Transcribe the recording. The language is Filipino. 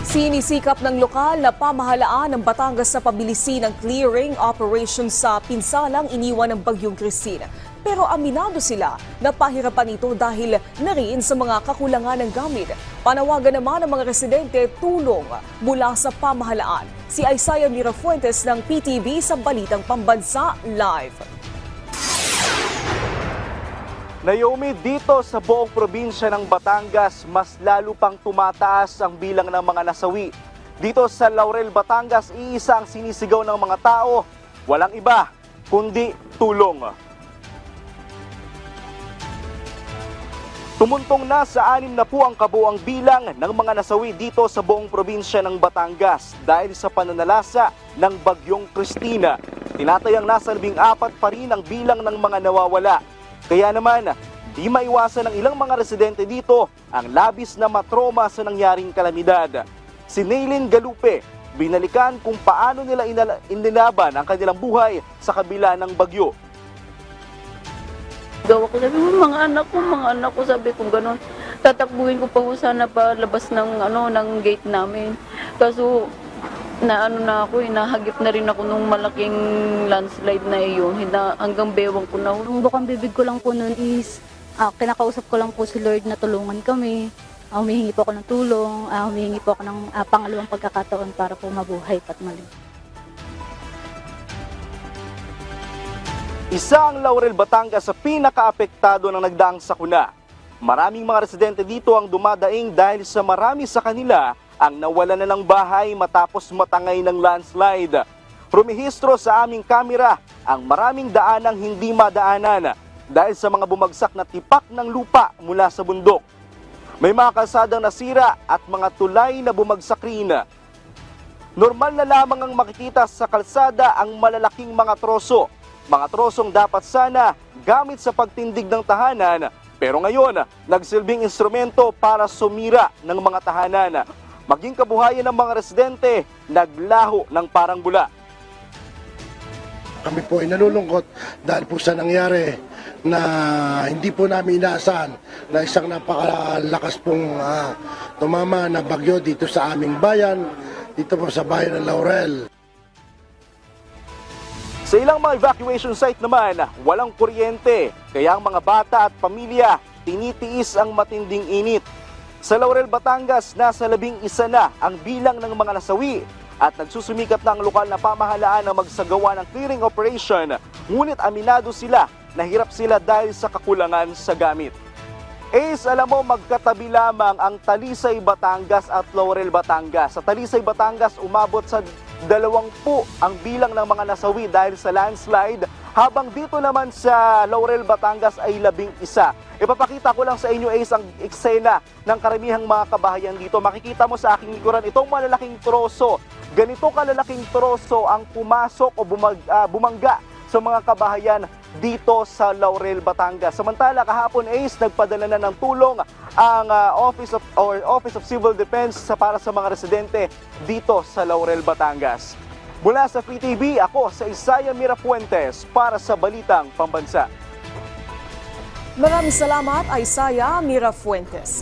Sinisikap ng lokal na pamahalaan ng Batangas na pabilisin ang clearing operation sa pinsalang iniwan ng Bagyong Christine. Pero aminado sila na pahirapan ito dahil na rin sa mga kakulangan ng gamit. Panawagan naman ng mga residente tulong mula sa pamahalaan. Si Isaiah Mirafuentes ng PTV sa Balitang Pambansa Live. Naomi, dito sa buong probinsya ng Batangas, mas lalo pang tumataas ang bilang ng mga nasawi. Dito sa Laurel, Batangas, iisa ang sinisigaw ng mga tao. Walang iba, kundi tulong. Tumuntong na sa 6 na po ang kabuang bilang ng mga nasawi dito sa buong probinsya ng Batangas dahil sa pananalasa ng Bagyong Christina. Tinatayang nasa 14 pa rin ang bilang ng mga nawawala. Kaya naman, di maiwasan ng ilang mga residente dito ang labis na matroma sa nangyaring kalamidad. Si Naylin Galupe, binalikan kung paano nila inilaban ang kanilang buhay sa kabila ng bagyo. Gawa ko, sabi mo, mga anak ko, sabi ko gano'n. Tatakbuhin ko pa ho sana palabas ng, ng gate namin. Kaso, na ako, hinahagip na rin ako nung malaking landslide na iyon. Hanggang bewang ko na. Ang bukang bibig ko lang po noon is, kinakausap ko lang po si Lord na tulungan kami. Humihingi po ako ng tulong, humihingi po ako ng pangalawang pagkakataon para po mabuhay pat mali. Isa ang Laurel, Batangas sa pinakaapektado ng nagdaang sakuna. Maraming mga residente dito ang dumadaing dahil sa marami sa kanila ang nawala na ng bahay matapos matangay ng landslide. Rumihistro sa aming kamera ang maraming daanang hindi madaanan dahil sa mga bumagsak na tipak ng lupa mula sa bundok. May mga kalsadang nasira at mga tulay na bumagsak rin. Normal na lamang ang makikita sa kalsada ang malalaking mga troso. Mga trosong dapat sana gamit sa pagtindig ng tahanan, pero ngayon nagsilbing instrumento para sumira ng mga tahanan. Maging kabuhayan ng mga residente, naglaho ng parang bula. Kami po ay nalulungkot dahil po sa nangyari na hindi po namin inaasahan na isang napakalakas pong tumama na bagyo dito sa aming bayan, dito po sa bayan ng Laurel. Sa ilang mga evacuation site naman, walang kuryente, kaya ang mga bata at pamilya tinitiis ang matinding init. Sa Laurel, Batangas, nasa 11 na ang bilang ng mga nasawi at nagsusumikap na ang lokal na pamahalaan na magsagawa ng clearing operation. Ngunit aminado sila na hirap sila dahil sa kakulangan sa gamit. Alam mo, magkatabi lamang ang Talisay, Batangas at Laurel, Batangas. Sa Talisay, Batangas, umabot sa 20 ang bilang ng mga nasawi dahil sa landslide, habang dito naman sa Laurel, Batangas ay 11. Ipapakita ko lang sa inyo ang eksena ng karamihang mga kabahayan dito. Makikita mo sa aking likuran itong malalaking troso. Ganito kalalaking troso ang pumasok o bumangga sa mga kabahayan dito sa Laurel, Batangas. Samantala, kahapon nagpadala na ng tulong ang Office of Civil Defense para sa mga residente dito sa Laurel, Batangas. Mula sa PTV, ako sa Isaiah Mirafuentes para sa Balitang Pambansa. Maraming salamat, Isaiah Mirafuentes.